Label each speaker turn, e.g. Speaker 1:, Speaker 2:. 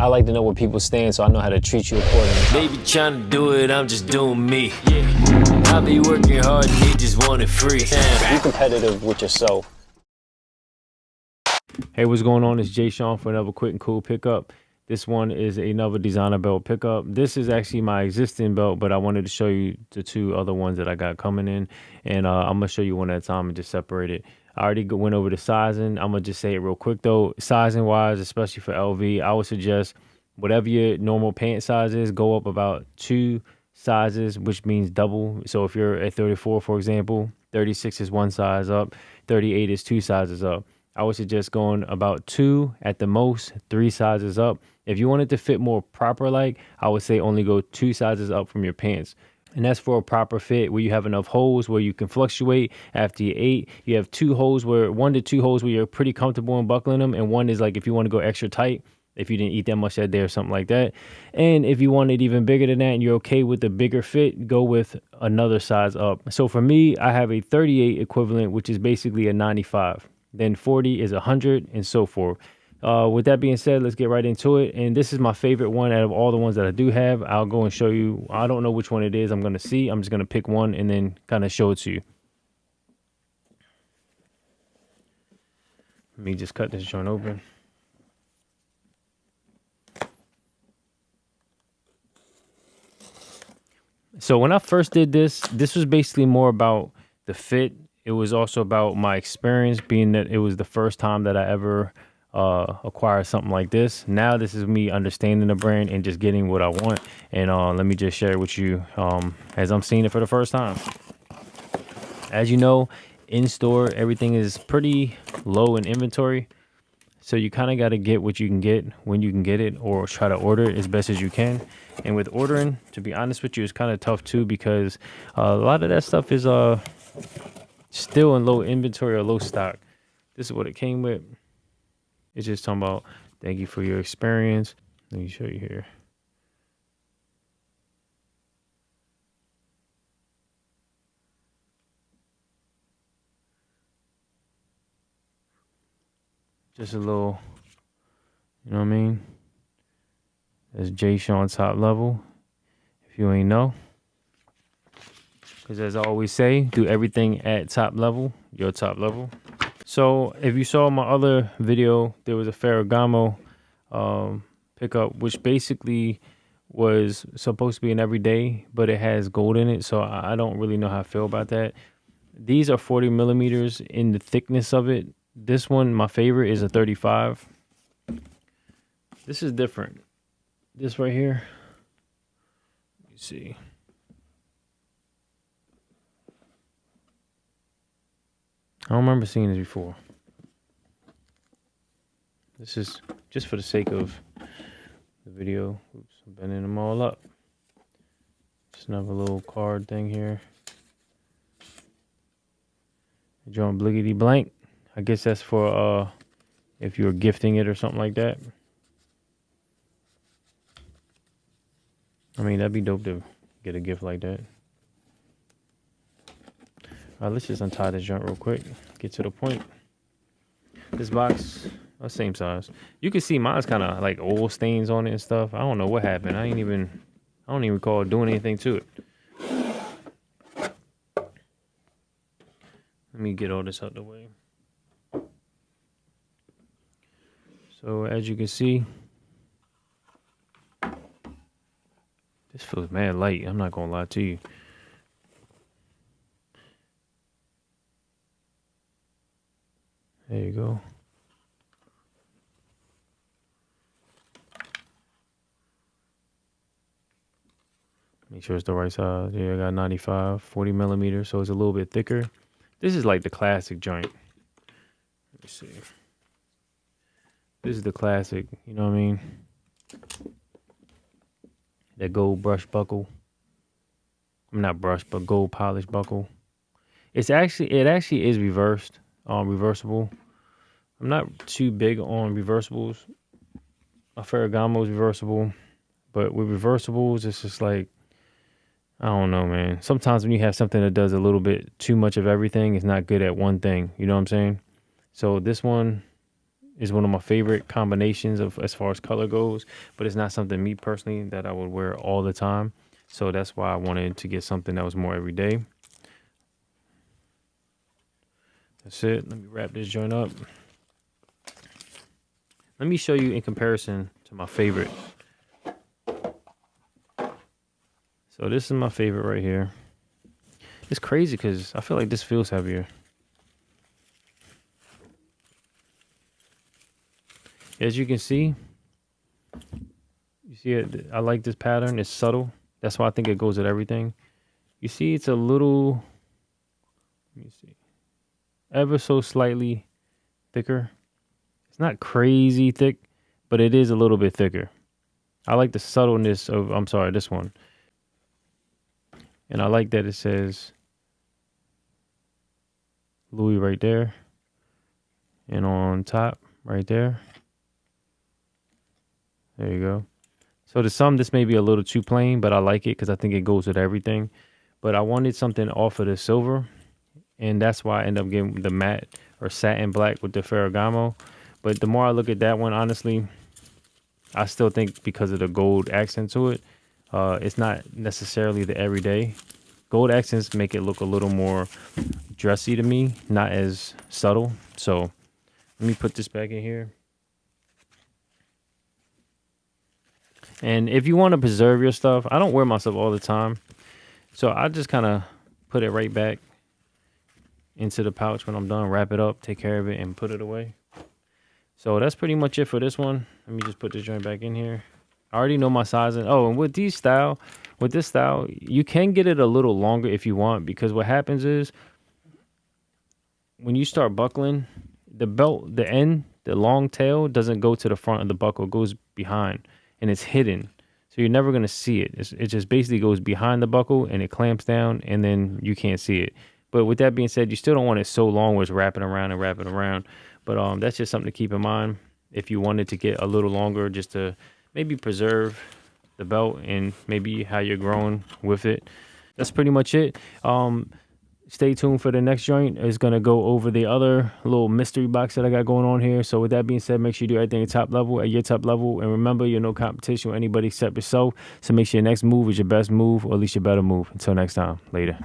Speaker 1: I like to know where people stand so I know how to treat you accordingly.
Speaker 2: They be trying to do it, I'm just doing me. I be working hard and they just want it free.
Speaker 1: Be competitive with yourself.
Speaker 3: Hey, what's going on? It's Jsean for another quick and cool pickup. This one is another designer belt pickup. This is actually my existing belt, but I wanted to show you the two other ones that I got coming in. And I'm going to show you one at a time and just separate it. I already went over the sizing. I'm going to just say it real quick though. Sizing wise, especially for LV, I would suggest whatever your normal pant size is, go up about 2 sizes, which means double. So if you're at 34, for example, 36 is 1 size up, 38 is 2 sizes up. I would suggest going about 2 at the most, 3 sizes up. If you want it to fit more proper like, I would say only go 2 sizes up from your pants. And that's for a proper fit where you have enough holes where you can fluctuate. After you 8, you have 2 holes where 1 to 2 holes where you're pretty comfortable in buckling them. And 1 is like if you want to go extra tight, if you didn't eat that much that day or something like that. And if you want it even bigger than that and you're okay with the bigger fit, go with another size up. So for me, I have a 38 equivalent, which is basically a 95. Then 40 is 100 and so forth. With that being said, let's get right into it. And this is my favorite one out of all the ones that I do have. I'll go and show you. I don't know which one it is. I'm going to see. I'm just going to pick one and then kind of show it to you. Let me just cut this joint open. So when I first did this was basically more about the fit. It was also about my experience, being that it was the first time that I ever acquired something like this. Now this is me understanding the brand and just getting what I want. And let me just share it with you as I'm seeing it for the first time. As you know, in store, everything is pretty low in inventory. So you kind of got to get what you can get when you can get it, or try to order it as best as you can. And with ordering, to be honest with you, it's kind of tough too, because a lot of that stuff is still in low inventory or low stock. This is what it came with. It's just talking about thank you for your experience. Let me show you here. Just a little, you know what I mean? That's Jsean top level, if you ain't know. Because as I always say, do everything at top level, your top level. So if you saw my other video, there was a Ferragamo pickup, which basically was supposed to be an everyday, but it has gold in it. So I don't really know how I feel about that. These are 40 millimeters in the thickness of it. This one, my favorite, is a 35. This is different. This right here. Let me see. I don't remember seeing this before. This is just for the sake of the video. Oops, I'm bending them all up. Just another little card thing here. Drawing bliggity blank. I guess that's for if you're gifting it or something like that. I mean, that'd be dope to get a gift like that. All right, let's just untie this joint real quick. Get to the point. This box, same size. You can see mine's kind of like oil stains on it and stuff. I don't know what happened. I don't even recall doing anything to it. Let me get all this out the way. So as you can see, this feels mad light. I'm not gonna lie to you. There you go. Make sure it's the right size. Yeah, I got 95, 40 millimeters, so it's a little bit thicker. This is like the classic joint. Let me see. This is the classic, you know what I mean? That gold brush buckle. I'm not brush, but gold polish buckle. It actually is reversed, reversible. I'm not too big on reversibles. A Ferragamo is reversible, but with reversibles, it's just like, I don't know, man. Sometimes when you have something that does a little bit too much of everything, it's not good at one thing. You know what I'm saying? So this one, is one of my favorite combinations of as far as color goes, but it's not something me personally that I would wear all the time. So that's why I wanted to get something that was more everyday. That's it. Let me wrap this joint up. Let me show you in comparison to my favorite. So this is my favorite right here. It's crazy because I feel like this feels heavier. As you can see, you see it. I like this pattern. It's subtle. That's why I think it goes with everything. You see, it's a little, let me see, ever so slightly thicker. It's not crazy thick, but it is a little bit thicker. I like the subtleness of, I'm sorry, this one. And I like that it says Louis right there. And on top, right there. There you go. So to some, this may be a little too plain, but I like it because I think it goes with everything. But I wanted something off of the silver. And that's why I end up getting the matte or satin black with the Ferragamo. But the more I look at that one, honestly, I still think because of the gold accent to it, it's not necessarily the everyday. Gold accents make it look a little more dressy to me, not as subtle. So let me put this back in here. And if you want to preserve your stuff, I don't wear my stuff all the time. So I just kind of put it right back into the pouch when I'm done, wrap it up, take care of it, and put it away. So that's pretty much it for this one. Let me just put this joint back in here. I already know my sizing. Oh, and with this style, you can get it a little longer if you want, because what happens is when you start buckling, the belt, the end, the long tail doesn't go to the front of the buckle, it goes behind, and it's hidden. So you're never going to see it. It just basically goes behind the buckle and it clamps down, and then you can't see it. But with that being said, you still don't want it so long where it's wrapping around and wrapping around. But that's just something to keep in mind if you wanted to get a little longer, just to maybe preserve the belt and maybe how you're growing with it. That's pretty much it. Stay tuned for the next joint. It's going to go over the other little mystery box that I got going on here. So with that being said, make sure you do everything at top level, at your top level. And remember, you're no competition with anybody except yourself. So make sure your next move is your best move, or at least your better move. Until next time. Later.